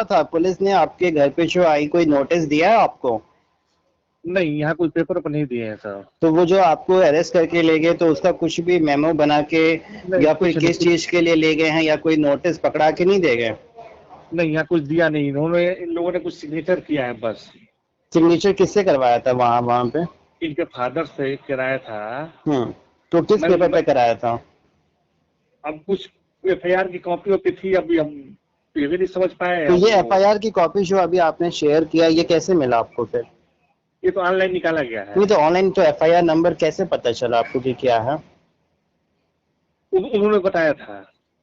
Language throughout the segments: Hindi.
क्या था, पुलिस ने आपके घर पे जो आई कोई नोटिस दिया है आपको? नहीं, यहाँ कोई पेपर पर नहीं दिए हैं सर। तो वो जो आपको अरेस्ट करके ले गए तो उसका कुछ भी मेमो बना के नहीं, या कोई कुछ नहीं, किस चीज के लिए ले गए हैं या कोई नोटिस पकड़ा के नहीं दे गए? नहीं यहाँ कुछ दिया नहीं, इन्होंने इन लोगों ने कुछ सिग्नेचर किया है बस। सिग्नेचर किससे करवाया था वहां वहां पे? इनके फादर से कराया था। तो किस पेपर मैं पे कराया था? अब कुछ एफआईआर की कॉपी वॉपी थी, अभी हम ये भी नहीं समझ पाए तो अब ये एफआईआर की कॉपी जो अभी आपने शेयर किया ये कैसे मिला आपको फिर? ये तो ऑनलाइन निकाला गया है। नहीं तो ऑनलाइन तो एफआईआर नंबर कैसे पता चला आपको कि क्या है? उन्होंने बताया था।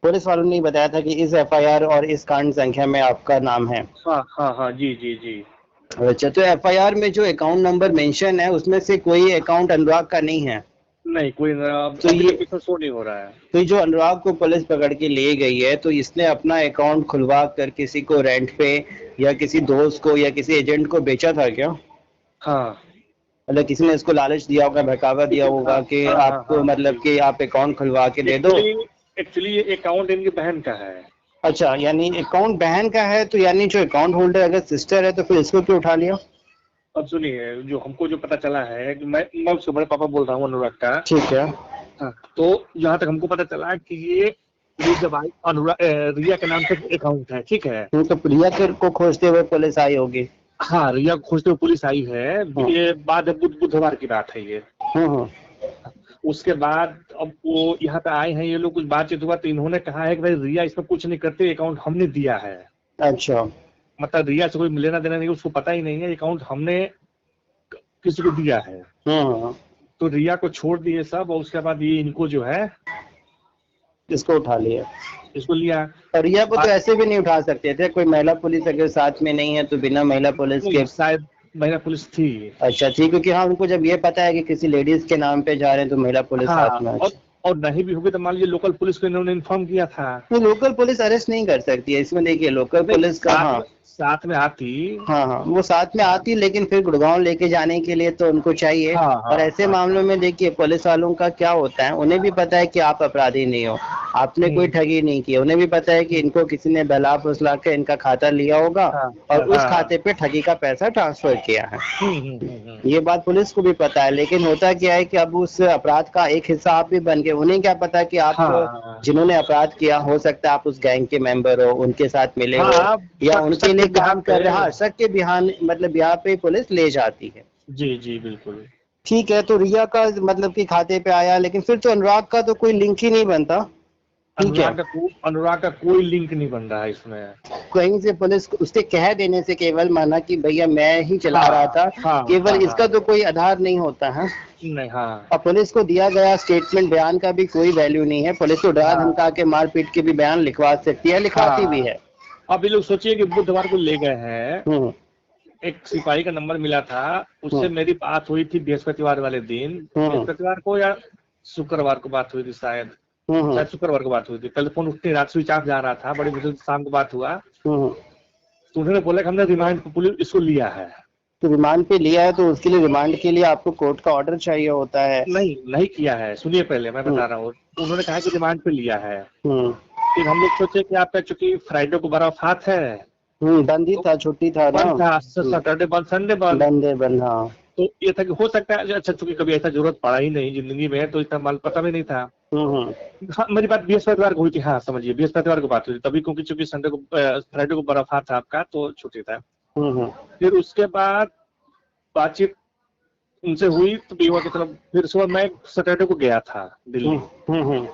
पुलिस वालों ने बताया था कि इस एफआईआर और इस कांड संख्या में आपका नाम है? हाँ हाँ हाँ, जी जी जी। अच्छा, तो एफआईआर में जो अकाउंट नंबर मेंशन है उसमें से कोई अकाउंट अनुराग का नहीं है? नहीं कोई तो ये एप्लीकेशन शो नहीं हो रहा है। तो जो अनुराग को पुलिस पकड़ के ले गई है तो इसने अपना अकाउंट खुलवा कर किसी को रेंट पे या किसी दोस्त को या किसी एजेंट को बेचा था क्या? हाँ मतलब किसी ने इसको लालच दिया होगा, बहकावा दिया होगा हाँ कि हाँ हाँ आपको हाँ। मतलब कि आप अकाउंट खुलवा के दे दो? एक्चुअली ये अकाउंट इनकी बहन का है। अच्छा, यानी अकाउंट बहन का है, तो यानी जो अकाउंट होल्डर अगर सिस्टर है तो फिर इसको क्यों उठा लिया? अब सुनिए, जो हमको जो पता चला है कि मैं उसके बड़े पापा बोल रहा हूँ, अनुराग का। ठीक है। हाँ, तो जहाँ तक हमको पता चला कि ये जब आई अनुराग रिया के नाम से अकाउंट है, ठीक है। तो प्रिया को खोजते हुए पुलिस आई होगी। हाँ, रिया को खोजते हुए पुलिस आई है। हाँ। ये बाद बुधवार की बात है ये। हाँ। उसके बाद अब वो यहाँ पे आए हैं, ये लोग कुछ बातचीत हुआ तो इन्होंने कहा है कि भाई रिया इसमें कुछ नहीं करते, अकाउंट हमने दिया है। अच्छा। मतलब रिया से कोई लेना देना नहीं, उसको पता ही नहीं है अकाउंट हमने किसी को दिया है। हाँ। तो रिया को छोड़ दिए सब, और उसके बाद ये इनको जो है इसको उठा लिया। इसको लिया। और रिया को तो ऐसे भी नहीं उठा सकते थे, कोई महिला पुलिस अगर साथ में नहीं है तो बिना महिला पुलिस के? शायद महिला पुलिस थी। अच्छा ठीक, क्योंकि हाँ उनको जब ये पता है कि किसी लेडीज के नाम पे जा रहे हैं तो महिला पुलिस हाँ, साथ में। और नहीं भी होगी तो मान लीजिए लोकल पुलिस को इन्होंने इन्फॉर्म किया था। तो लोकल पुलिस अरेस्ट नहीं कर सकती है इसमें, देखिए लोकल पुलिस का। हाँ साथ में आती। हाँ हाँ, वो साथ में आती, लेकिन फिर गुड़गांव लेके जाने के लिए तो उनको चाहिए। हाँ और हाँ ऐसे हाँ मामलों में देखिए पुलिस वालों का क्या होता है, उन्हें भी पता है कि आप अपराधी नहीं हो, आपने कोई ठगी नहीं की, उन्हें भी पता है कि इनको किसी ने बहला फुसला के इनका खाता लिया होगा हाँ और उस हाँ। खाते पे ठगी का पैसा ट्रांसफर किया है। हम्म। ये बात पुलिस को भी पता है, लेकिन होता क्या है कि अब उस अपराध का एक हिस्सा आप भी बन गए, उन्हें क्या पता कि आप हाँ जिन्होंने अपराध किया हो सकता है आप उस गैंग के मेंबर हो, उनके साथ मिले हो हाँ, या शक उनके शक लिए के बिहार काम पे। कर रहे। हाँ, शक के बिहान मतलब यहाँ पे पुलिस ले जाती है। जी जी बिल्कुल। ठीक है, तो रिया का मतलब कि खाते पे आया, लेकिन फिर तो अनुराग का तो कोई लिंक ही नहीं बनता। ठीक है, अनुराग का कोई लिंक नहीं बन रहा है इसमें। कहीं से पुलिस उसके कह देने से केवल माना कि भैया मैं ही चला रहा हाँ था, हाँ हाँ केवल हाँ। इसका तो कोई आधार नहीं होता है। नहीं, हाँ और पुलिस को दिया गया स्टेटमेंट बयान का भी कोई वैल्यू नहीं है, पुलिस को डरा हाँ धमका के मारपीट के भी बयान लिखवा सकती है, लिखवाती भी हाँ। है। अब ये लोग सोचिए कि बुधवार को ले गए हैं। हम्म। एक सिपाही का नंबर मिला था, उससे हम्म। मेरी बात हुई थी बृहस्पतिवार वाले दिन। हम्म। बृहस्पतिवार को या शुक्रवार को बात हुई थी शायद। हम्म। शायद शुक्रवार को बात हुई थी, टेलीफोन उठते रात स्विच ऑफ जा रहा था, बड़ी मुश्किल से शाम को बात हुआ। हम्म। तो उन्होंने बोला कि हमने रिमांड पुलिस इसको लिया है। तो रिमांड पे लिया है तो उसके लिए रिमांड के लिए आपको कोर्ट का ऑर्डर चाहिए होता है। नहीं नहीं किया है, सुनिए पहले मैं हम्म। बता रहा हूँ। उन्होंने कहा कि रिमांड पे लिया है। हम्म। फिर हम लोग सोचे कि आपका चूंकि फ्राइडे को बड़ा फात है बंद ही तो था, छुट्टी था ना। बंद था, सैटरडे बंद, संडे बंद। बंद है, बंद, हाँ। तो ये था कि हो सकता है, अच्छा चूंकि कभी ऐसा जरूरत पड़ा ही नहीं जिंदगी में, तो इतना माल पता भी नहीं था। हम्म। हाँ, मेरी बात बृहस्पतिवार को हुई थी, हाँ समझिए बृहस्पतिवार को बात हुई थी तभी, क्योंकि चूंकि संडे को फ्राइडे को बड़ा फात था आपका, तो छुट्टी था। हम्म। फिर उसके बाद बातचीत उनसे हुई तो बीवा की तरफ, फिर सुबह मैं सैटरडे को गया था दिल्ली। हम्म।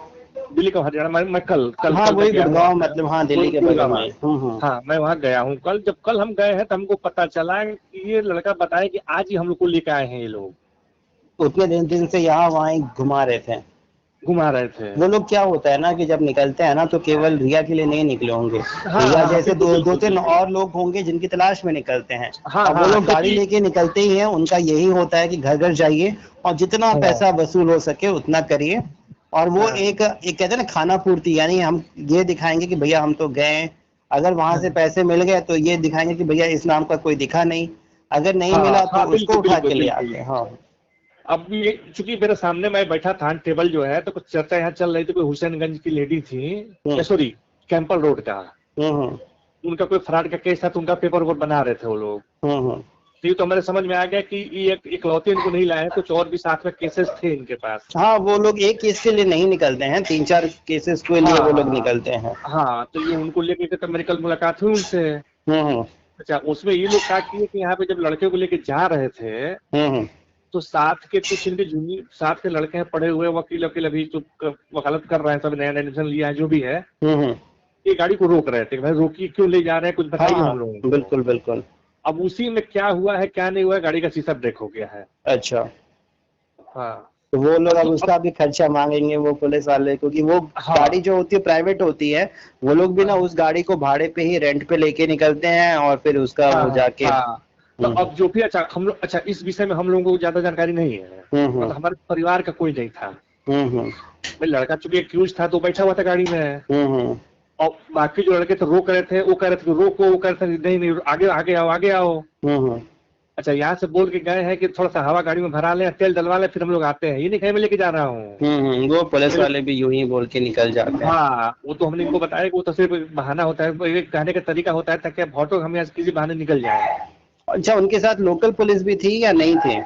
दिल्ली का हरियाणा, मैं कल कल हाँ कल वही तक गया हूँ। गुड़गांव, मतलब हाँ दिल्ली के बगल गुड़गांव। में। हाँ, मैं वहाँ गया हूँ कल। जब कल हम गए हैं तो हमको पता चला कि ये लड़का बताया कि आज ही हम लोग को लेकर आए हैं ये लोग। उतने दिन से यहाँ वहाँ घुमा रहे थे। घुमा रहे थे। वो लोग क्या होता है ना कि जब निकलते हैं ना तो केवल रिया के लिए नहीं निकले होंगे, हाँ रिया हाँ जैसे बिल्कुल दो बिल्कुल तीन बिल्कुल। और लोग होंगे जिनकी तलाश में निकलते हैं। हाँ अब वो हाँ लोग गाड़ी क्योंकि लेके निकलते ही हैं, उनका यही होता है कि घर घर जाइए और जितना हाँ पैसा वसूल हो सके उतना करिए। और वो हाँ एक कहते हैं ना खाना पूर्ति, यानी हम ये दिखाएंगे कि भैया हम तो गए, अगर वहां से हाँ पैसे मिल गए तो ये दिखाएंगे कि भैया इस नाम का कोई दिखा नहीं, अगर नहीं हाँ मिला तो हाँ, उसको बिल्कुल उठा बिल्कुल के ले बिल्कुल। आते। हाँ। अब ये चूंकि मेरे सामने मैं बैठा था टेबल जो है, तो कुछ चर्चा यहाँ चल रही थी, कोई हुसैनगंज की लेडी थी, हम्म। सॉरी कैंपल रोड का। हम्म। उनका कोई फ्रॉड का केस था तो उनका पेपर वर्क बना रहे थे वो लोग। हम्म। तो ये तो हमारे समझ में आ गया कि ये इकलौते इनको नहीं लाए, कुछ और भी साथ में केसेस थे इनके पास। हाँ, वो लोग एक केस के लिए नहीं निकलते हैं, 3-4 केसेस के लिए वो लोग हाँ निकलते हैं। हाँ, तो ये उनको लेके के तब मेरी कल मुलाकात हुई उनसे। हम्म। अच्छा, उसमें ये लोग क्या किए कि यहाँ पे जब लड़के को लेके जा रहे थे हम्म। तो साथ के कुछ इनके जूनियर साथ के लड़के हैं, पढ़े हुए वकील वकील, अभी तो वकालत कर रहे हैं, सब नया एडमिशन लिया है जो भी है, हम्म। ये गाड़ी को रोक रहे थे, भाई रोकिए, क्यों ले जा रहे हैं, कुछ हाँ बताइए हाँ, हम लोगों को। बिल्कुल बिल्कुल। अब उसी में क्या हुआ है क्या नहीं हुआ है, गाड़ी का शीशा ब्रेक हो गया है। अच्छा, हाँ तो वो लोग अब तो उसका भी खर्चा मांगेंगे वो पुलिस वाले, क्योंकि वो हाँ गाड़ी जो होती है प्राइवेट होती है, वो लोग भी ना उस गाड़ी को भाड़े पे ही रेंट पे लेके निकलते हैं और फिर उसका वो हाँ जाके। हाँ। तो हम्म। अब जो भी, अच्छा हम लोग, अच्छा इस विषय में हम लोगों को ज्यादा जानकारी नहीं है, हम्म। मतलब हमारे परिवार का कोई नहीं था। हम्म। भाई लड़का चूंकि एक्यूज था तो बैठा हुआ था गाड़ी में, हम्म। और बाकी जो लड़के थे रोक रहे थे, वो कह रहे थे कि रोको, वो कह रहे थे नहीं नहीं आगे आगे आओ आगे आओ। हम्म। अच्छा, यहाँ से बोल के गए हैं कि थोड़ा सा हवा गाड़ी में भरा लें, तेल डलवा लें, फिर हम लोग आते हैं, ये नहीं कहीं मैं लेके जा रहा हूँ। वो पुलिस मेरे, वाले भी यूं ही बोल के निकल जाते हैं। हाँ वो तो हमने इनको बताया कि वो तो सिर्फ बहाना होता है, एक कहने का तरीका होता है ताकि फोटो हम यहाँ से किसी बहाने निकल जाए। अच्छा, उनके साथ लोकल पुलिस भी थी या नहीं थे?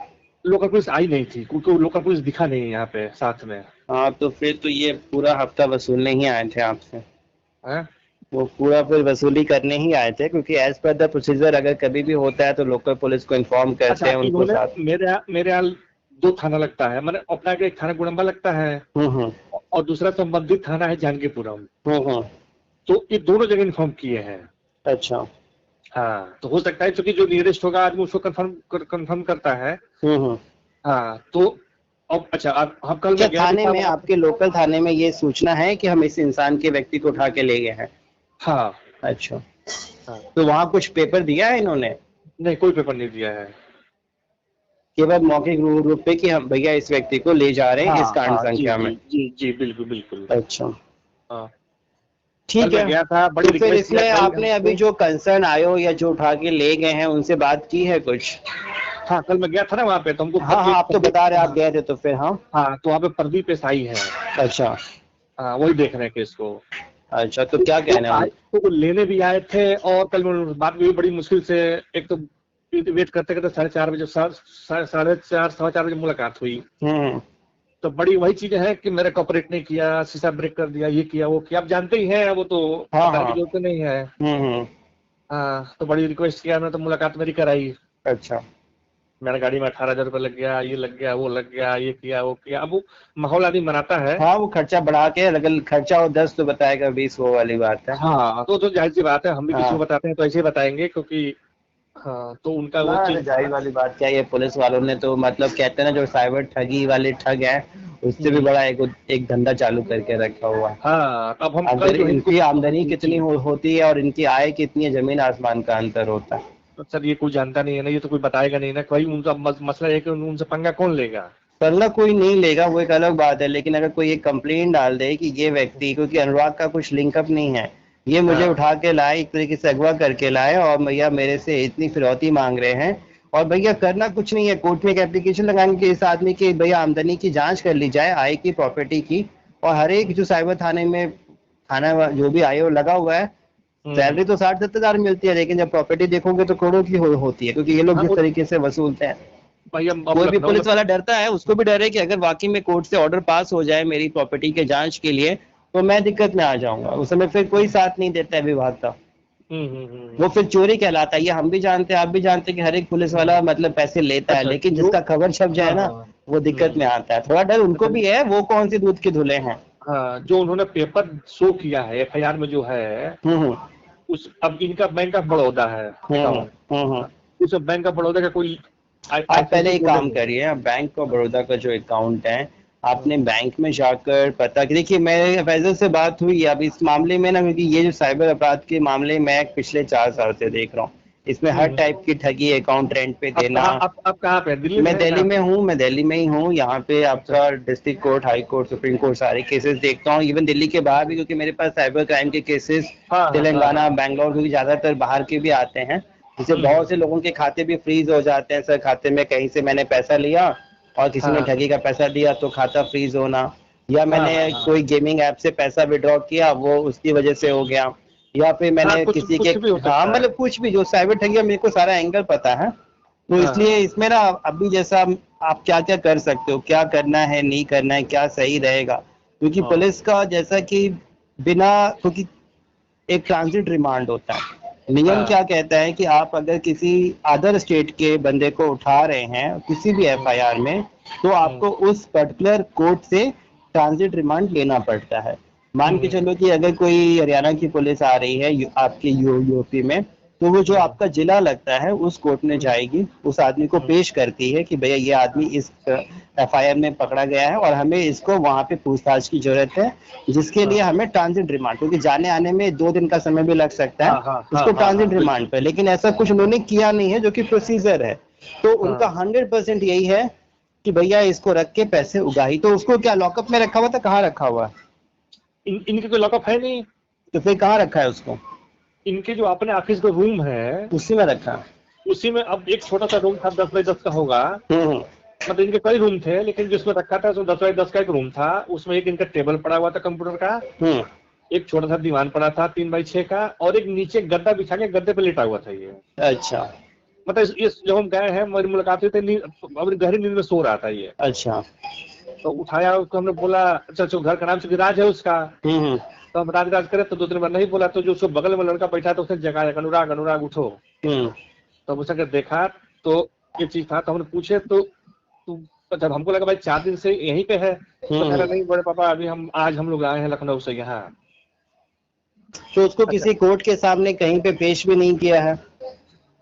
लोकल पुलिस आई नहीं थी क्योंकि वो लोकल पुलिस दिखा नहीं यहाँ पे साथ में। हाँ, तो फिर तो ये पूरा हफ्ता वसूलने ही आए थे आपसे। है वो पूरा फिर वसूली करने ही आए थे, क्योंकि एज पर द प्रोसीजर अगर कभी भी होता है तो लोकल पुलिस को इन्फॉर्म करते अच्छा, हैं उनको इन्होंने साथ। मेरे यहाँ 2 थाना लगता है, मैंने अपना के एक थाना गुड़म्बा लगता है हम्म। और दूसरा संबंधित थाना है जानकीपुरम। हम्म। तो ये दोनों जगह इन्फॉर्म किए हैं। अच्छा। हाँ, तो हो सकता है क्योंकि जो नियरेस्ट होगा आदमी उसको कंफर्म करता है। हम्म। हाँ तो अब अच्छा, अब हम कल क्या मैं गया भी थाने था में, वहाँ। आपके लोकल थाने में ये सूचना है कि हम इस इंसान के व्यक्ति को उठा के ले गए हैं? हाँ अच्छा, हाँ, तो वहाँ कुछ पेपर दिया है इन्होंने? नहीं कोई पेपर नहीं दिया है। केवल मौखिक रूप पे कि हम भैया इस व्यक्ति को ले जा रहे हैं इस हाँ कांड हाँ, जी संख्या में? जी जी जी, बिल्कुल बिल्कुल। अच्छा, हाँ, कल ठीक मैं है। गया था, बड़ी तो फिर रिक्वेस्ट किया इसमें कल आपने अभी हमको। जो कंसर्न आयो या जो उठा के ले गए हैं उनसे बात की है कुछ? हाँ, कल मैं गया था ना वहाँ पे, तो हमको हाँ हाँ, आप तो बता रहे आप हाँ गए थे, तो फिर हाँ। हाँ, तो वहाँ पे प्रदीप एसआई है। अच्छा। हाँ, वही देख रहे हैं केस को। अच्छा, तो क्या कहना है? तो वो लेने भी आए थे, और कल बात भी हुई बड़ी मुश्किल से। एक तो वेट करते करते 4:30 बजे, 4:30 4:15 बजे मुलाकात हुई। हम्म। तो बड़ी वही चीजें हैं कि मेरा कॉपरेट नहीं किया, शीशा ब्रेक कर दिया, ये किया वो किया, आप जानते ही हैं, वो तो हाँ बताने की हाँ। जरूरत नहीं है। हम्म। हाँ, तो बड़ी रिक्वेस्ट किया मैं, तो मुलाकात मेरी कराई। अच्छा। मेरा गाड़ी में 18,000 रुपये लग गया, ये लग गया वो लग गया, ये किया वो किया। अब वो माहौल आदमी बनाता है। हाँ, वो खर्चा बढ़ा के, अगर खर्चा हो 10 तो बताएगा 20, वो वाली बात है। हाँ, तो जाहिर सी बात है, हम भी किसी को हाँ, बताते हैं तो ऐसे ही बताएंगे, क्योंकि हाँ, तो उनका वो ना चीज। रजाई वाली बात क्या है, ये पुलिस वालों ने तो मतलब कहते हैं ना, जो साइबर ठगी वाले ठग हैं, उससे भी बड़ा एक धंधा चालू करके रखा हुआ है। हाँ, अब हम कल अगर जो है इनको, इनकी आमदनी कितनी होती है और इनकी आय कितनी है, जमीन आसमान का अंतर होता है। सर ये कोई जानता नहीं है ना, ये तो कोई बताएगा नहीं ना, भाई उनका मसला है कि उनसे पंगा कौन लेगा। पल्ला कोई नहीं लेगा, वो एक अलग बात है, लेकिन अगर कोई एक कंप्लेंट डाल दे कि ये व्यक्ति, क्योंकि अनुराग का कुछ लिंकअप नहीं है, ये मुझे हाँ उठा के लाए, एक तरीके से अगवा करके लाए और भैया मेरे से इतनी फिरौती मांग रहे हैं, और भैया करना कुछ नहीं है, कोर्ट में एक एप्लीकेशन लगाएंगे कि इस आदमी की भैया आमदनी की जांच कर ली जाए, आय की, प्रॉपर्टी की, और हर एक जो साइबर थाने में थाना जो भी आय वो लगा हुआ है, सैलरी तो 60-70 हजार मिलती है, लेकिन जब प्रॉपर्टी देखोगे तो करोड़ों की होती है, क्योंकि ये लोग हाँ, जिस तरीके से वसूलते हैं। भाई अब कोई भी लखनऊ में, पुलिस वाला डरता है, उसको भी डर है कि अगर वाकई में कोर्ट से ऑर्डर पास हो जाए मेरी प्रॉपर्टी के जांच के लिए, तो मैं दिक्कत में आ जाऊंगा, उस समय फिर कोई साथ नहीं देता है विभाग का, वो फिर चोरी कहलाता है। ये हम भी जानते हैं, आप भी जानते हैं कि हर एक पुलिस वाला मतलब पैसे लेता है, अच्छा लेकिन जो, जिसका खबर छप जाए हाँ ना, हाँ, वो दिक्कत में आता है। थोड़ा डर उनको अच्छा, भी है, वो कौन सी दूध के धुले हैं। हाँ, जो उन्होंने पेपर शो किया है एफआईआर में जो है, हम्म। उस अब इनका बैंक ऑफ बड़ौदा है हम्म। अकाउंट, हम्म। उस बैंक ऑफ बड़ौदा का कोई आप पहले आईसीआईसी एक कोड काम नहीं है। करिए, बैंक ऑफ बड़ौदा का जो अकाउंट है, आपने हम्म, बैंक में जाकर पता कि देखिए, मेरे फैजल से बात हुई अब इस मामले में ना, क्योंकि ये जो साइबर अपराध के मामले मैं पिछले 4 साल से देख रहा हूँ, इसमें हर हम्म। टाइप की ठगी, अकाउंट रेंट पे आप देना। कहाँ, आप कहाँ पे, दिल्ली में मैं है दिल्ली कहाँ में पे? हूँ, मैं दिल्ली में ही हूँ, यहाँ पे अच्छा आपका district court, high court, supreme court, सारे केसेस देखता हूँ, इवन दिल्ली के बाहर भी, क्योंकि मेरे पास साइबर क्राइम के केसेस हाँ हाँ हाँ तेलंगाना, हाँ, बैंगलोर, क्योंकि ज्यादातर बाहर के भी आते हैं, जिससे बहुत से हम्म। लोगों के खाते भी फ्रीज हो जाते हैं, सर खाते में कहीं से मैंने पैसा लिया और किसी ने हाँ ठगी का पैसा दिया तो खाता फ्रीज होना, या हाँ मैंने हाँ हाँ, कोई गेमिंग ऐप से पैसा विड्रॉ किया, वो उसकी वजह से हो गया, या फिर हाँ, मैंने कुछ किसी के, कुछ भी हो हाँ सकता है। मतलब कुछ भी, जो साइबर ठगी है, मेरे को सारा एंगल पता है। तो हाँ इसलिए इसमें ना अभी जैसा आप क्या क्या कर सकते हो, क्या करना है नहीं करना है, क्या सही रहेगा, क्योंकि हाँ पुलिस का जैसा कि बिना, क्योंकि एक ट्रांजिट रिमांड होता है। नियम हाँ। क्या कहता है कि आप अगर किसी अदर स्टेट के बंदे को उठा रहे हैं किसी भी हम्म, एफआईआर में, तो हम्म, आपको उस पर्टिकुलर कोर्ट से ट्रांजिट रिमांड लेना पड़ता है। मान के हम्म, चलो कि अगर कोई हरियाणा की पुलिस आ रही है आपके यूपी में, तो वो जो हम्म, आपका जिला लगता है उस कोर्ट में हम्म, जाएगी, उस आदमी को हम्म, पेश करती है कि भैया ये आदमी इस एफआईआर में पकड़ा गया है और हमें इसको वहां पे पूछताछ की जरूरत है, जिसके लिए हाँ हमें ट्रांजिट रिमांड, क्योंकि जाने आने में 2 दिन का समय भी लग सकता है, हाँ हाँ हाँ उसको हाँ ट्रांजिट हाँ, रिमांड बिल्कुल। पे। लेकिन ऐसा कुछ उन्होंने किया नहीं है, जो कि प्रोसीजर है। तो उनका हाँ, 100% यही है कि भैया इसको रख के पैसे उगाही। तो उसको क्या लॉकअप में रखा हुआ था, कहाँ रखा हुआ है? इनके कोई लॉकअप है नहीं। तो फिर कहाँ रखा है उसको? इनके जो अपने ऑफिस का रूम है, उसी में रखा है। उसी में अब एक छोटा सा रूम था, 10 बाई 10 का होगा। हम्म मतलब इनके कई रूम थे, लेकिन जिसमें रखा था उसमें 10 बाई 10 का एक रूम था। उसमें एक इनका टेबल पड़ा हुआ था कंप्यूटर का, हम्म। एक छोटा सा दीवान पड़ा था 3 बाई 6 का, और एक नीचे गद्दा बिछा के गद्दे पे लेटा हुआ था ये। अच्छा मतलब जब हम गए हैं, हमारी मुलाकात हुई थी, अपनी गहरी नींद में सो रहा था ये। अच्छा। तो उठाया उसको, हमने बोला अच्छा अच्छा, घर का नाम से विराज है उसका। हम्म। तो हम राज राज करे, तो 2 3 बार नहीं बोला, तो जो उसको बगल में लड़का बैठा था उसने जगाया, अनुराग अनुराग उठो। हम्म। तो अब उसने देखा तो ये चीज था, तो हमने पूछे तो तू, जब हमको लगा भाई 4 दिन से यहीं पे है, तो कह रहा हम्म। नहीं बड़े पापा, अभी हम आज हम लोग आए हैं लखनऊ से यहाँ। तो उसको अच्छा, किसी कोर्ट के सामने कहीं पे पेश भी नहीं किया है?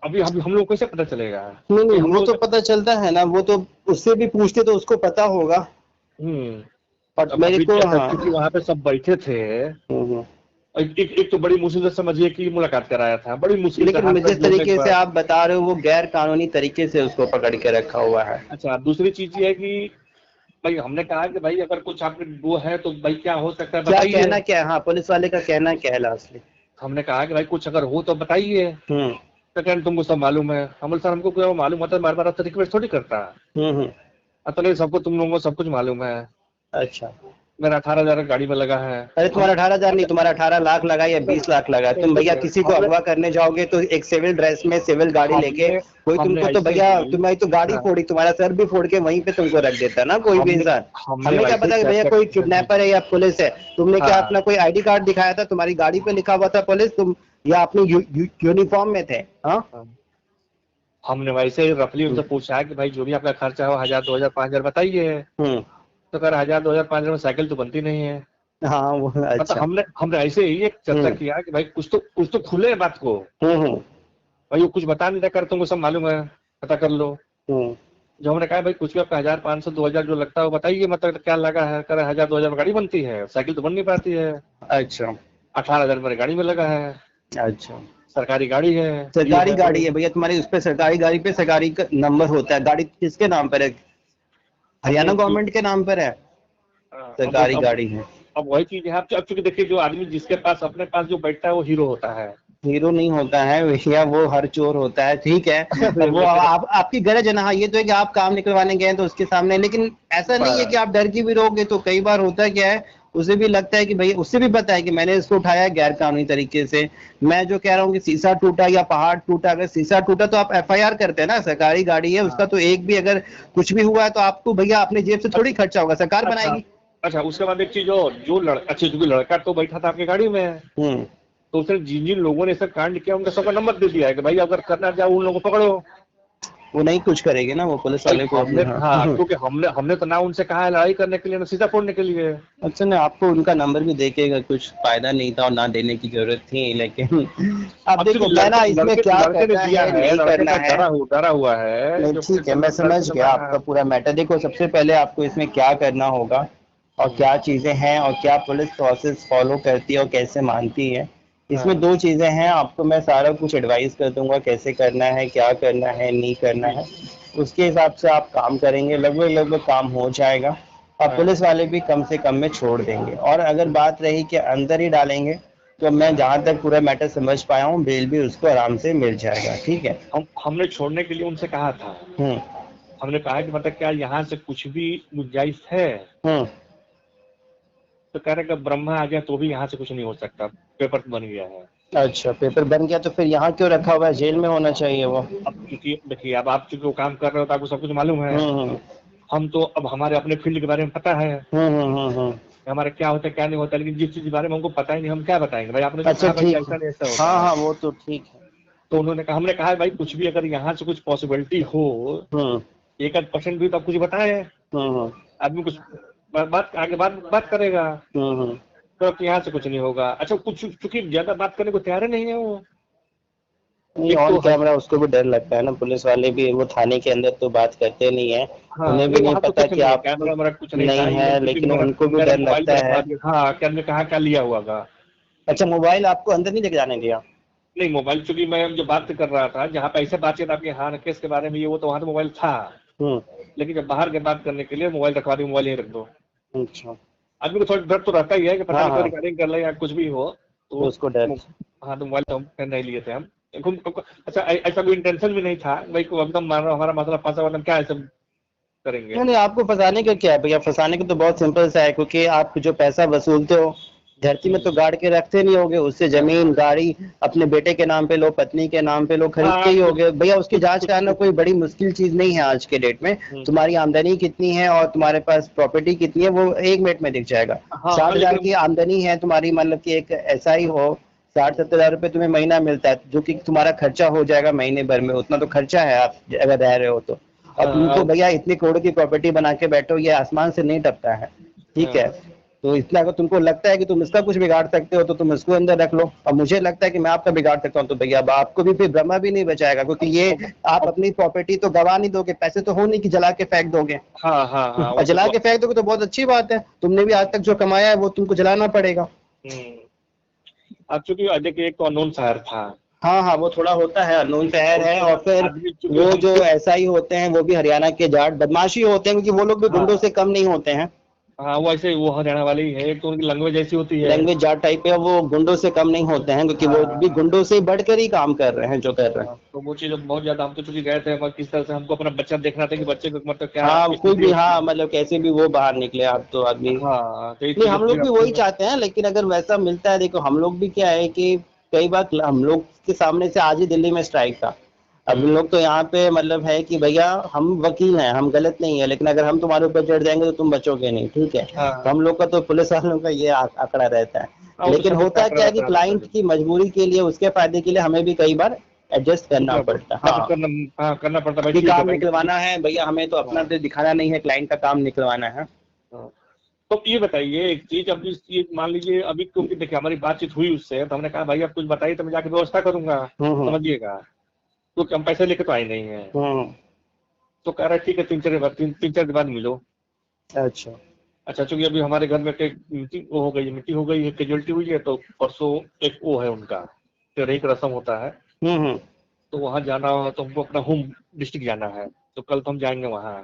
अभी हम लोग को कैसे पता चलेगा नहीं कि नहीं, हम वो लोग। तो पता चलता है ना, वो तो उससे भी पूछते तो उसको पता होगा। हम्म। और अब मेरे अभी को, जैसा हाँ। क्योंकि वहां पे सब बैठे थे, हम्म। एक तो बड़ी मुश्किल से समझिए कि मुलाकात कराया था, बड़ी मुश्किल से लेकिन हाथ पैर जिस जोड़ने के तरीके से बाद। आप बता रहे हो, वो गैर कानूनी तरीके से उसको पकड़ के रखा हुआ है। अच्छा, दूसरी चीज ये है कि भाई हमने कहा कि भाई अगर कुछ आपके वो है तो भाई क्या हो सकता है क्या बताइए। कहना क्या है, हाँ, पुलिस वाले का कहना क्या है लास्टली? हमने कहा कि भाई कुछ अगर हो तो बताइए। हम्म तो कहते तुमको सब मालूम है। हम बोले सर हमको क्या मालूम होता है, बार बार आपसे रिक्वेस्ट थोड़ी करता है। हम्म। तो नहीं, सबको तुम लोगों को सब कुछ मालूम है। अच्छा। मेरा 18,000 गाड़ी में लगा है। अरे हम तुम्हारा 18,000 नहीं, तुम्हारा 18 लाख लगा या 20 लाख लगा। तुम भैया देखिए, किसी को हमने अगवा करने जाओगे तो एक सिविल ड्रेस में, सिविल गाड़ी लेके, हमने कोई हमने तुमको तो ऐसे भैया, ही। तुम्हारी तो गाड़ी हाँ, फोड़ी, तुम्हारा सर भी फोड़ के वहीं पे तुमको रख देता ना कोई भी हमने इंसान। हमने हमें क्या वैसे ही पता कि भैया कैप्चर। कोई किडनैपर है या पुलिस है। तुमने क्या हाँ अपना कोई आईडी कार्ड दिखाया था, तुम्हारी गाड़ी पे लिखा हुआ था पुलिस, तुम या अपनी यूनिफॉर्म में थे? हाँ। हाँ। हमने वैसे ही रफली हम्म उनसे पूछा कि भाई जो भी आपका खर्चा हो, 1,000 2,000 5,000 बताइए। हम्म। तो कह रहा 1,000 2,000 5,000 में साइकिल तो बनती नहीं है। हाँ वो, मतलब अच्छा। हमने हमने ऐसे ही एक चर्चा हम्म किया कि भाई कुछ तो खुले बात को। हम्म। भाई वो कुछ बता नहीं रहा, कर तुमको सब मालूम है, पता कर लो। हम्म। जो हमने कहा भाई कुछ भी आपका 1,500 2,000 जो लगता है वो बताइए, मतलब क्या लगा है। कह रहा 1,000 2,000 में गाड़ी बनती है, साइकिल तो बन नहीं पाती है। अच्छा 18,000 मेरी गाड़ी में लगा है, अच्छा। सरकारी गाड़ी है, ये सरकारी है वो गाड़ी है है। भैया तुम्हारी, उस पे सरकारी गाड़ी पे सरकारी का नंबर होता है। गाड़ी किसके नाम पर है? हमने हरियाणा गवर्नमेंट के नाम पर है, अब सरकारी अब गाड़ी है। अब वही चीज है। अब चूंकि देखिए, जो आदमी जिसके पास अपने पास जो बैठता है वो हीरो होता है। हीरो नहीं होता है भैया, वो हर चोर होता है, ठीक है। अब वो लेकिन आपकी गरज है ना, हाँ, ये तो है कि आप काम निकलवाने गए हैं तो उसके सामने, लेकिन ऐसा नहीं है कि आप डर की भी रहोगे। तो कई बार होता क्या है, उसे भी लगता है कि भैया, उससे भी पता है कि मैंने इसको उठाया है गैर कानूनी तरीके से। मैं जो कह रहा हूँ कि शीशा टूटा या पहाड़ टूटा, अगर शीशा टूटा तो आप एफआईआर करते हैं ना, सरकारी गाड़ी है उसका, हाँ, तो एक भी अगर कुछ भी हुआ है तो आपको भैया अपने जेब से थोड़ी खर्चा होगा, सरकार अच्छा बनाएगी। अच्छा, उसके बाद एक चीज और, जो लड़का, अच्छा क्योंकि लड़का तो बैठा था आपकी गाड़ी में, हम्म। तो उसने जिन जिन लोगों ने सब कांड किया उनका सबका नंबर दे दिया है कि भाई अगर करना चाहो उन लोगों को पकड़ो। वो नहीं कुछ करेगी ना, वो पुलिस भाई वाले को हमने, अपने, हाँ। हाँ, क्योंकि हमने तो ना उनसे कहा है लड़ाई करने के लिए, ना सीधा फोड़ने के लिए। अच्छा ना, आपको उनका नंबर भी देखेगा, कुछ फायदा नहीं था और ना देने की जरूरत थी, लेकिन अब अब देखिए चलो, मैं लड़के ना इसमें लड़के क्या लड़के ने करना दिया है है, नहीं लड़के करना का है। डरा हुआ है नहीं जो ठीक है, मैं समझ लड़के ने गया मारा आपका है। पूरा मैटर। देखो सबसे पहले आपको इसमें क्या करना होगा और हम्म, क्या चीजें हैं और क्या पुलिस प्रोसेस फॉलो करती है और कैसे मानती है, इसमें हाँ, 2 चीजें हैं। आपको मैं सारा कुछ एडवाइस कर दूंगा, कैसे करना है, क्या करना है नहीं करना जी, है। उसके हिसाब से आप काम करेंगे, लगभग लगभग काम हो जाएगा। और हाँ, पुलिस वाले भी कम से कम में छोड़ देंगे। और अगर बात रही कि अंदर ही डालेंगे, तो मैं हाँ। जहां तक पूरा मैटर समझ पाया हूँ, बेल भी उसको आराम से मिल जाएगा, ठीक है। हमने छोड़ने के लिए उनसे कहा था। हम्म हमने कहा कि मतलब क्या यहाँ से कुछ भी गुंजाइश है। हम्म। तो कह रहे कि ब्रह्मा आ गया तो भी यहाँ से कुछ नहीं हो सकता, पेपर तो बन गया है। अच्छा, पेपर बन गया तो फिर यहाँ क्यों रखा हुआ है? जेल में होना चाहिए वो। अब क्योंकि देखिए, अब आप चूंकि वो काम कर रहे हो तो आपको सब कुछ मालूम है। हम्म हम तो अब हमारे अपने फील्ड के बारे में पता है हम्म। हमारा क्या होता है क्या नहीं होता, लेकिन जिस चीज के बारे में हमको पता ही नहीं हम क्या बताएंगे भाई। आपने जो अच्छा कहा भाई ठीक ऐसा है। नहीं ऐसा हाँ होता है, हाँ, वो तो ठीक है। तो उन्होंने कहा, हमने कहा भाई कुछ भी अगर यहाँ से कुछ पॉसिबिलिटी हो, हम्म 1% भी तो आप कुछ बताएं, हम्म आदमी कुछ बात आगे बात करेगा। हम्म। तो अब यहाँ से कुछ नहीं होगा। अच्छा, कुछ चूंकि ज्यादा बात करने को तैयार ही नहीं है वो। नहीं, एक ऑन तो कैमरा उसको भी डर लगता है ना, पुलिस वाले भी वो थाने के अंदर तो बात करते नहीं है। हाँ, उन्हें भी नहीं नहीं वहां तो पता कुछ कि नहीं है, आप कैमरा वैमरा कुछ नहीं था, नहीं है, इवन चूंकि लेकिन मेरा उनको भी मेरा डर मोबाइल भी लगता है। रखवा दिया। हाँ, क्या ने कहा क्या लिया हुआ था। अच्छा, मोबाइल आपको अंदर नहीं लेके जाने दिया? नहीं, मोबाइल चूंकि मैं जो बात कर रहा था, जहाँ पे ऐसे बातचीत आपके हाँ केस के बारे में ये वो, तो वहां तो मोबाइल था। हम्म। लेकिन जब बाहर के बात करने के लिए मोबाइल रखवा दी, मोबाइल यहीं रख दो। अच्छा। आदमी को थोड़ा डर तो रहता ही है कि पता हाँ नहीं कोई हाँ, रिकॉर्डिंग कर ले या कुछ भी हो। तो तो उसको डर। हाँ, तो मोबाइल तो हम नहीं लिए थे हम। अच्छा, ऐसा कोई इंटेंशन भी नहीं था भाई को एकदम मारो हमारा मसला फंसा हुआ, तो हम क्या ऐसा करेंगे। नहीं नहीं, आपको फंसाने का क्या है भैया? फंसाने का तो बहुत सिंपल सा है, क्योंकि आप जो पैसा वसूलते हो धरती में तो हम्म। गाड़ के रखते नहीं होगे, उससे जमीन गाड़ी अपने बेटे के नाम पे लो, पत्नी के नाम पे लो, खरीदते हाँ, ही कुछ होगे भैया। उसकी कुछ जांच कुछ कराना कुछ कोई बड़ी मुश्किल चीज नहीं है आज के डेट में। तुम्हारी आमदनी कितनी है और तुम्हारे पास प्रॉपर्टी कितनी है, वो 1 मिनट में दिख जाएगा। हाँ हाँ, 60,000 लेकिन की आमदनी है तुम्हारी, मतलब कि एक ऐसा ही हो, 60-70 हजार रुपये तुम्हें महीना मिलता है, जो कि तुम्हारा खर्चा हो जाएगा महीने भर में, उतना तो खर्चा है आप अगर रह रहे हो तो। और तुम हाँ तो भैया इतनी करोड़ों की प्रॉपर्टी बना के बैठो, ये आसमान से नहीं टपका है। ठीक है, हाँ तो इतना अगर तुमको लगता है कि तुम इसका कुछ बिगाड़ सकते हो तो तुम इसको अंदर रख लो, और मुझे लगता है कि मैं आपका बिगाड़ सकता हूँ, तो भैया अब आपको भी फिर ब्रह्मा भी नहीं बचाएगा, क्योंकि ये आप अपनी प्रॉपर्टी तो गवा नहीं दोगे, पैसे तो हो नहीं कि जला के फेंक दोगे। हाँ हाँ हाँ, और वो तो जला के फेंक दोगे तो बहुत अच्छी बात है, तुमने भी आज तक जो कमाया है वो तुमको जलाना पड़ेगा। हम्म। अब चूंकि देखिए, एक तो अननोन शहर था, हाँ हाँ, वो थोड़ा होता है, अननोन शहर और है, उसके और बाद फिर आदमी चूंकि वो हम जो खुद। ऐसा ही होते हैं, वो भी हरियाणा के जाट बदमाशी होते हैं, क्योंकि वो लोग भी गुंडों से हाँ कम नहीं होते हैं। हाँ, वो ऐसे वो हरियाणा वाले ही है, एक तो उनकी लैंग्वेज ऐसी होती है। लैंग्वेज जाट टाइप है, वो गुंडों से कम नहीं होते हैं, क्योंकि वो भी हाँ गुंडों से ही बढ़कर ही काम कर रहे हैं जो कर रहे हैं। हाँ, तो वो चीज बहुत ज्यादा, हम तो चूंकि गए थे, मगर किस तरह से हमको अपना बच्चा देखना था कि बच्चे को मतलब क्या हाँ, कोई स्थिति भी, होती हाँ है। मतलब कैसे भी वो बाहर निकले आप तो आदमी। हाँ, तो एक नहीं, चीज हम पूरी लोग भी आपको। वही चाहते हैं, लेकिन अगर वैसा मिलता है, देखो हम लोग भी क्या है कि कई बार हम लोग के सामने से आज ही दिल्ली में स्ट्राइक था। अब हम हम्म। लोग तो यहाँ पे मतलब है कि भैया हम वकील हैं, हम गलत नहीं है, लेकिन अगर हम तुम्हारे ऊपर चढ़ जाएंगे तो तुम बचोगे नहीं, ठीक है। तो हाँ हम लोग का तो पुलिस वालों का ये आंकड़ा रहता है। हाँ, वो तो लेकिन सब का होता आंकड़ा क्या है कि रहता है क्लाइंट की मजबूरी के लिए, उसके फायदे के लिए हमें भी कई बार एडजस्ट करना रुकना पड़ता है। हाँ, तो हाँ, करना। हाँ, करना पड़ता है भाई, कि ठीक है काम भाई। निकलवाना है भैया, हमें तो अपना हाँ तो दिखाना नहीं है, क्लाइंट का काम निकलवाना है। हाँ। तो ये बताइए एक चीज, अब ये मान लीजिए अभी, क्योंकि देखिए हमारी बातचीत हुई उससे, तो हमने कहा भाई आप कुछ बताइए तो मैं जाके व्यवस्था करूंगा, हम्म समझिएगा। क्योंकि हम पैसे लेके तो आए नहीं है। हम्म। तो कह रहा है ठीक है, 3-4 दिन बाद, तीन चार दिन बाद मिलो। अच्छा। अच्छा, चूंकि अभी हमारे घर में एक मीटिंग वो हो गई है, मीटिंग हो गई है, कैजुअलिटी हुई है, तो परसों एक वो है उनका, फिर एक रस्म होता है, हम्म। तो वहां जाना हो तो हमको अपना होम डिस्ट्रिक्ट जाना है, तो कल तो हम जाएंगे वहाँ।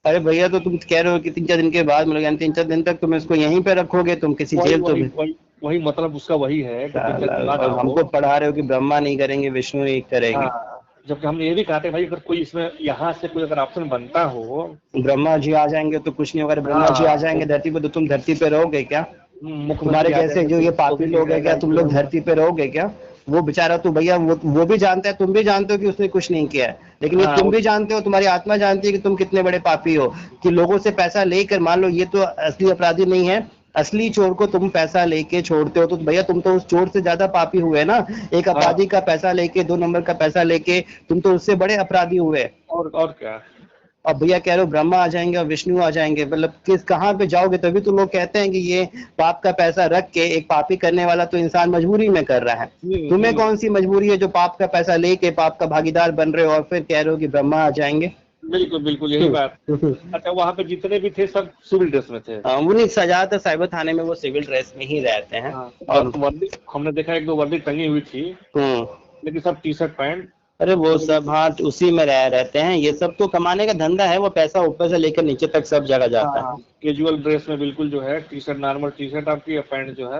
अरे भैया, तो तुम कह रहे हो कि 3-4 दिन के बाद मिलोगे, यानी 3-4 दिन तक तुम इसको यहीं पे रखोगे, तुम किसी वही जेल तो वही भी? वही वही मतलब उसका वही है कि 3-4 दिन बाद और आओ। हमको पढ़ा रहे हो कि ब्रह्मा नहीं करेंगे, विष्णु नहीं करेंगे। हाँ, जबकि हमने ये भी कहा था भाई, अगर कोई इसमें यहाँ से कोई अगर ऑप्शन बनता हो। ब्रह्मा जी आ जाएंगे तो कुछ नहीं होगा, अरे ब्रह्मा जी आ हाँ, जाएंगे धरती पे तो तुम धरती पे रहोगे क्या? तुम्हारे मुख्यमंत्री आ जैसे जाएंगे जो ये तो पापी भी नहीं लोग हैं, क्या रहेगा तुम ये लोग होगा। धरती पे रहोगे क्या? वो बेचारा तो भैया वो भी जानता है, तुम भी जानते हो कि उसने कुछ नहीं किया है, लेकिन ये हाँ तुम भी जानते हो, तुम्हारी आत्मा जानती है कि तुम कितने बड़े पापी हो, कि लोगों से पैसा लेकर, मान लो ये तो असली अपराधी नहीं है, असली चोर को तुम पैसा लेके छोड़ते हो, तो भैया तुम तो उस चोर से ज्यादा पापी हुए ना। एक अपराधी हाँ, का पैसा लेके, 2 नंबर का पैसा लेके, तुम तो उससे बड़े अपराधी हुए। और क्या। और भैया कह रहे हो ब्रह्मा आ जाएंगे और विष्णु आ जाएंगे, मतलब किस कहाँ पे जाओगे? तभी तो लोग कहते हैं कि ये पाप का पैसा रख के, एक पापी करने वाला तो इंसान मजबूरी में कर रहा है। तुम्हें हम्म। कौन सी मजबूरी है जो पाप का पैसा लेके पाप का भागीदार बन रहे हो, और फिर कह रहे हो कि ब्रह्मा आ जाएंगे? बिल्कुल बिल्कुल यही बात। अच्छा, वहां पे जितने भी थे सब सिविल ड्रेस में थे। वो नहीं, ज्यादातर साइबर थाने में वो सिविल ड्रेस में ही रहते हैं। हाँ, और वर्दी हमने देखा, एक दो वर्दी टंगी हुई थी, हम्म। लेकिन सब टी शर्ट पैंट। अरे वो तो सब हाँ उसी में रहते हैं, ये सब तो कमाने का धंधा है, वो पैसा ऊपर से लेकर नीचे तक सब जगह जाता है। हाँ, कैजुअल ड्रेस में बिल्कुल जो है, T shirt, normal T shirt आपकी, या पैंट जो है,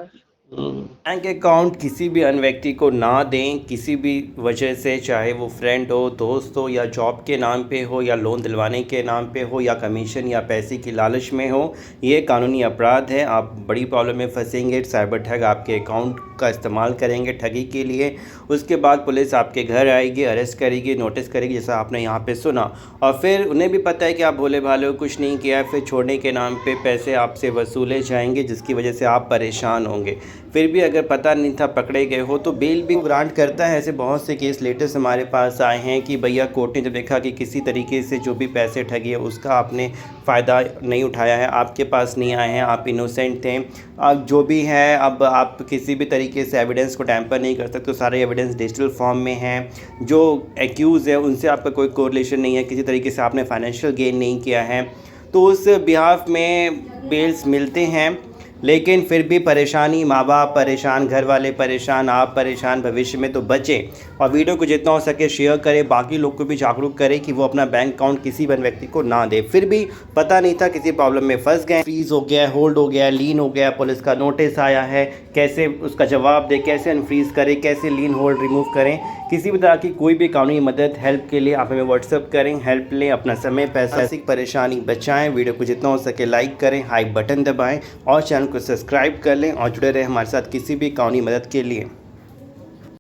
बैंक अकाउंट किसी भी अन्य व्यक्ति को ना दें किसी भी वजह से, चाहे वो फ्रेंड हो, दोस्त हो, या जॉब के नाम पे हो, या लोन दिलवाने के नाम पे हो, या कमीशन या पैसे की लालच में हो। ये कानूनी अपराध है, आप बड़ी प्रॉब्लम में फंसेंगे। साइबर ठग आपके अकाउंट का इस्तेमाल करेंगे ठगी के लिए। उसके बाद पुलिस आपके घर आएगी, अरेस्ट करेगी, नोटिस करेगी, जैसा आपने यहाँ पे सुना। और फिर उन्हें भी पता है कि आप भोले भाले हो, कुछ नहीं किया है, फिर छोड़ने के नाम पे पैसे आपसे वसूले जाएंगे, जिसकी वजह से आप परेशान होंगे। फिर भी अगर पता नहीं था, पकड़े गए हो, तो बेल भी ग्रांट करता है। ऐसे बहुत से केस लेटेस्ट हमारे पास आए हैं कि भैया कोर्ट ने जब देखा कि किसी तरीके से जो भी पैसे ठगी है उसका आपने फ़ायदा नहीं उठाया है, आपके पास नहीं आए हैं, आप इनोसेंट थे, अब जो भी है, अब आप किसी भी तरीके से एविडेंस को टैम्पर नहीं कर सकते, तो सारे एविडेंस डिजिटल फॉर्म में हैं। जो एक्यूज़ है उनसे आपका कोई कोरिलेशन नहीं है, किसी तरीके से आपने फाइनेंशियल गेन नहीं किया है, तो उस बिहाफ में बेल्स मिलते हैं। लेकिन फिर भी परेशानी, माँ बाप परेशान, घर वाले परेशान, आप परेशान, भविष्य में तो बचें। और वीडियो को जितना हो सके शेयर करें, बाकी लोग को भी जागरूक करें कि वो अपना बैंक अकाउंट किसी भी व्यक्ति को ना दे। फिर भी पता नहीं था, किसी प्रॉब्लम में फंस गए, फ्रीज हो गया, होल्ड हो गया, लीन हो गया, पुलिस का नोटिस आया है, कैसे उसका जवाब दे, कैसे अनफ्रीज करें, कैसे लीन होल्ड रिमूव करें। किसी भी तरह की कोई भी कानूनी मदद, हेल्प के लिए आप हमें व्हाट्सअप करें, हेल्प लें, अपना समय, पैसा, परेशानी बचाएं। वीडियो को जितना हो सके लाइक करें, हाई बटन दबाएं और चैनल को सब्सक्राइब कर लें और जुड़े रहें हमारे साथ किसी भी कानूनी मदद के लिए।